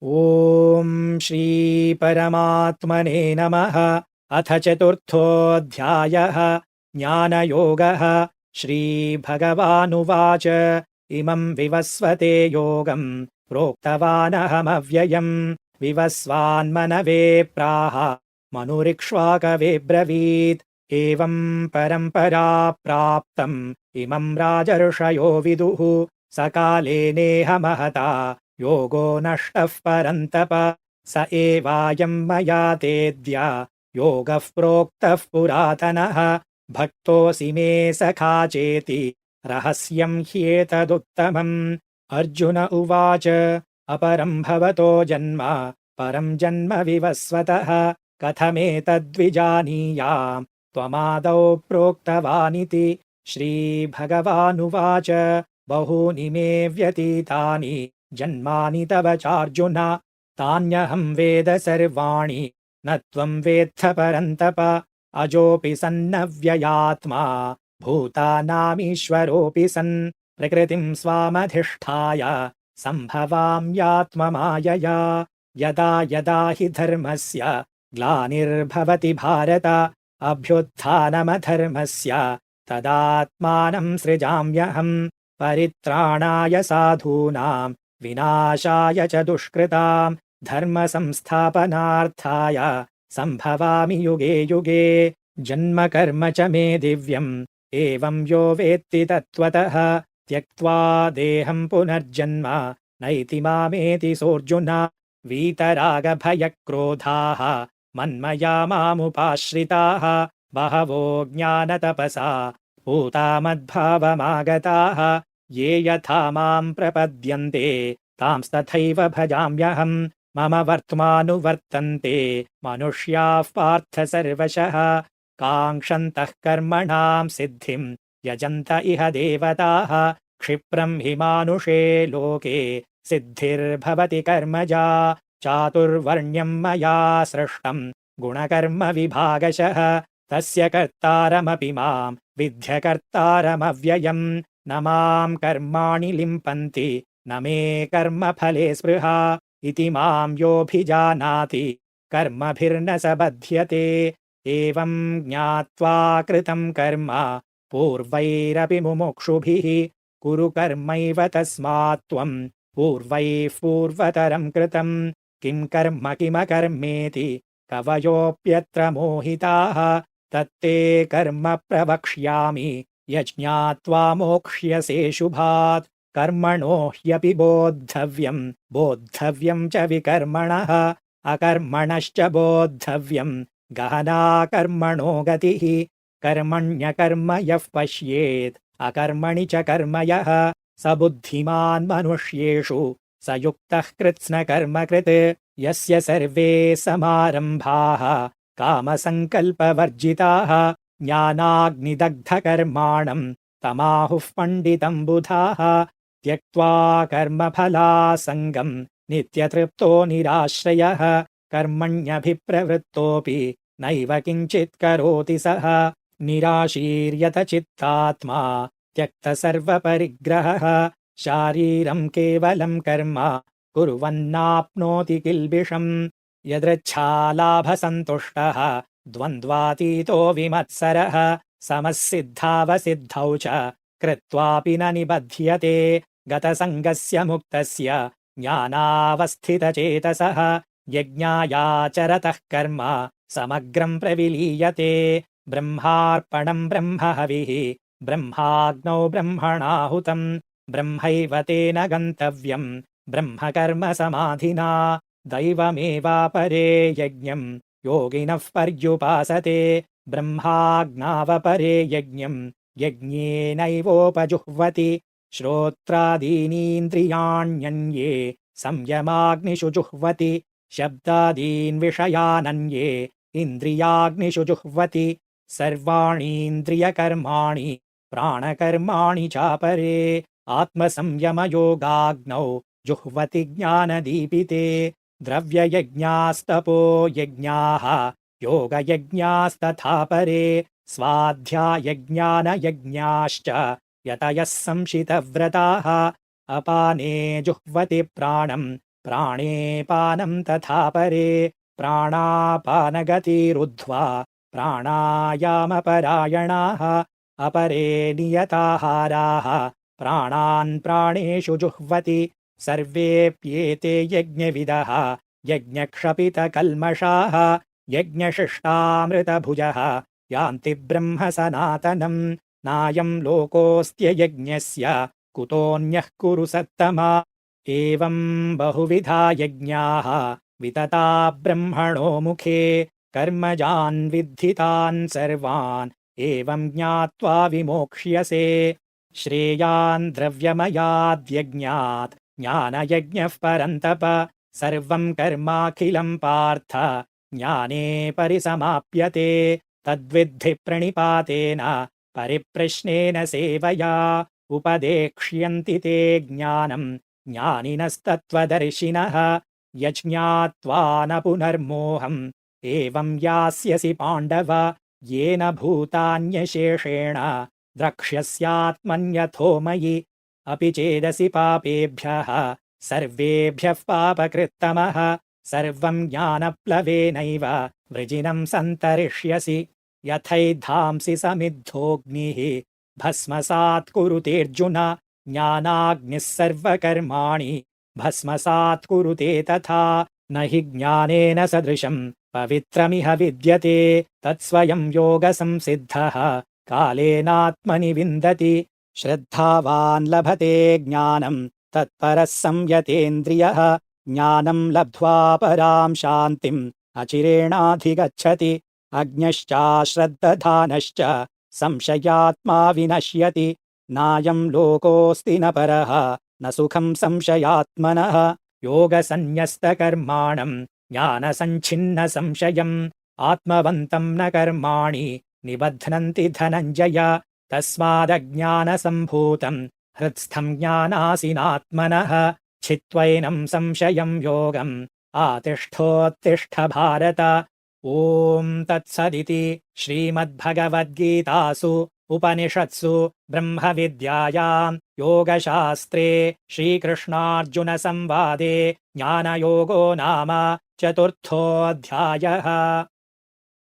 ॐ श्रीपरमात्मने नमः। अथ चतुर्थोऽध्यायः। ज्ञानयोगः। श्रीभगवानुवाच इमं विवस्वते योगं प्रोक्तवानहमव्ययम् विवस्वान्मनवे प्राह मनुरिक्ष्वाकवे ब्रवीत्। एवं परम्परा प्राप्तम् इमं राजर्षयो विदुः सकाले नेह महता योगो नष्टः परन्तप स एवायं मया तेद्य योगः प्रोक्तः पुरातनः भक्तोऽसि मे सखा चेति रहस्यं ह्येतदुत्तमम्। अर्जुन उवाच अपरं भवतो जन्म परं जन्म विवस्वतः कथमेतद्विजानीयाम् त्वमादौ प्रोक्तवानिति। श्रीभगवानुवाच बहूनि मे व्यतीतानि जन्मानि तव चार्जुन तान्यहं वेद सर्वाणि न त्वं वेत्थ परन्तप अजोऽपि सन्नव्ययात्मा भूतानामीश्वरोऽपि सन् प्रकृतिं स्वामधिष्ठाय सम्भवाम्यात्ममायया यदा यदा हि धर्मस्य ग्लानिर्भवति भारत अभ्युत्थानमधर्मस्य तदात्मानं सृजाम्यहम् परित्राणाय साधूनां विनाशाय च दुष्कृताम् धर्मसंस्थापनार्थाय सम्भवामि युगे युगे। जन्म कर्म च मे दिव्यम् एवं यो वेत्ति तत्त्वतः त्यक्त्वा देहं पुनर्जन्म नैति मामेति सोऽर्जुन। वीतरागभयक्रोधाः मन्मया मामुपाश्रिताः बहवो ज्ञानतपसा भूता मद्भावमागताः ये यथा मां प्रपद्यन्ते तांस्तथैव भजाम्यहम्। मम वर्त्मानुवर्तन्ते मनुष्याः पार्थ सर्वशः काङ्क्षन्तः कर्मणां सिद्धिं यजन्त इह देवताः क्षिप्रं हि मानुषे लोके सिद्धिर्भवति कर्मजा चातुर्वर्ण्यं मया सृष्टं गुणकर्म विभागशः तस्य कर्तारमपि मां विद्ध्यकर्तारमव्ययम्। न मां कर्माणि लिम्पन्ति न मे कर्मफले स्पृहा इति मां योऽभिजानाति कर्मभिर्न स बध्यते। एवं ज्ञात्वा कृतं कर्म पूर्वैरपि मुमुक्षुभिः कुरु कर्मैव तस्मात् त्वं पूर्वैः पूर्वतरं कृतं किं कर्म किमकर्मेति कवयोऽप्यत्र मोहिताः तत्ते कर्म प्रवक्ष्यामि यज्ञात्वा मोक्ष्यसे शुभात्। कर्मणो ह्यपि बोद्धव्यं बोद्धव्यं च विकर्मणः अकर्मणश्च बोद्धव्यं गहना कर्मणो गतिः। कर्मण्यकर्म यः पश्येत् अकर्मणि च कर्म यः स बुद्धिमान् मनुष्येषु स युक्तः कृत्स्नकर्मकृत्। यस्य सर्वे समारम्भाः कामसङ्कल्पवर्जिताः ज्ञानाग्निदग्धकर्माणं तमाहुः पण्डितं बुधाः त्यक्त्वा कर्मफलासङ्गं नित्यतृप्तो निराश्रयः कर्मण्यभिप्रवृत्तोऽपि नैव किञ्चित् करोति सः निराशीर्यतचित्तात्मा त्यक्तसर्वपरिग्रहः शारीरं केवलं कर्म कुर्वन्नाप्नोति किल्बिषम्। यदृच्छालाभसन्तुष्टः द्वन्द्वातीतो विमत्सरः समसिद्धावसिद्धौ च कृत्वापि न निबध्यते गतसङ्गस्य मुक्तस्य ज्ञानावस्थितचेतसः यज्ञायाचरतः कर्म समग्रं प्रविलीयते। ब्रह्मार्पणं ब्रह्महविः ब्रह्माग्नौ ब्रह्मणाहुतं ब्रह्मैव तेन गन्तव्यं ब्रह्मकर्म समाधिना दैवमेवापरे यज्ञं योगिनः पर्युपासते ब्रह्माज्ञावपरे यज्ञं यज्ञेनैवोपजुह्वति। श्रोत्रादीनीन्द्रियाण्यन्ये संयमाग्निषु जुह्वति शब्दादीन् विषयानन्ये इन्द्रियाग्निषु जुह्वति। सर्वाणीन्द्रियकर्माणि प्राणकर्माणि चापरे आत्मसंयमयोगाग्नौ जुह्वति ज्ञानदीपिते। द्रव्ययज्ञास्तपो यज्ञाः योगयज्ञास्तथा परे स्वाध्यायज्ञानयज्ञाश्च यतयः संशितव्रताः अपाने जुह्वति प्राणं प्राणे पानं तथा परे प्राणापानगतिरुद्ध्वा प्राणायामपरायणाः अपरे नियताहाराः प्राणान् प्राणेषु जुह्वति सर्वेऽप्येते यज्ञविदः यज्ञक्षपितकल्मषाः यज्ञशिष्टामृतभुजः यान्ति ब्रह्म सनातनम् नायं लोकोऽस्त्ययज्ञस्य कुतोऽन्यः कुरु सत्तमा एवं बहुविधा यज्ञाः वितता ब्रह्मणो मुखे कर्मजान् विद्धितान् सर्वान् एवं ज्ञात्वा विमोक्ष्यसे श्रेयान् द्रव्यमयाद्यज्ञात् ज्ञानयज्ञः परन्तप सर्वं कर्माखिलं पार्थ ज्ञाने परिसमाप्यते तद्विद्धि प्रणिपातेन परिप्रश्नेन सेवया उपदेक्ष्यन्ति ते ज्ञानम् ज्ञानिनस्तत्त्वदर्शिनः यज्ञात्वा न पुनर्मोहम् एवं यास्यसि पाण्डव येन भूतान्यशेषेण द्रक्ष्यस्यात्मन्यथो मयि अपि चेदसि पापेभ्यः सर्वेभ्यः पापकृत्तमः सर्वं ज्ञानप्लवेनैव वृजिनं सन्तरिष्यसि यथैधांसि समिद्धोऽग्निः भस्मसात् कुरुतेऽर्जुन ज्ञानाग्निः सर्वकर्माणि भस्मसात् कुरुते तथा न हि ज्ञानेन सदृशम् पवित्रमिह विद्यते तत्स्वयं योगसंसिद्धः कालेनात्मनि विन्दति श्रद्धावान् लभते ज्ञानम् तत्परः संयतेन्द्रियः ज्ञानं लब्ध्वा परां शान्तिम् अचिरेणाधिगच्छति अज्ञश्चाश्रद्दधानश्च संशयात्मा विनश्यति नायं लोकोऽस्ति न परः न सुखं संशयात्मनः योगसन्न्यस्तकर्माणं ज्ञानसञ्छिन्नसंशयम् आत्मवन्तं न कर्माणि निबध्नन्ति धनञ्जय तस्मादज्ञानसम्भूतं हृत्स्थं ज्ञानासिनात्मनः छित्त्वैनं संशयं योगम् आतिष्ठोत्तिष्ठ भारत ॐ तत्सदिति श्रीमद्भगवद्गीतासु उपनिषत्सु ब्रह्मविद्यायां योगशास्त्रे श्रीकृष्णार्जुनसंवादे ज्ञानयोगो नाम चतुर्थोऽध्यायः।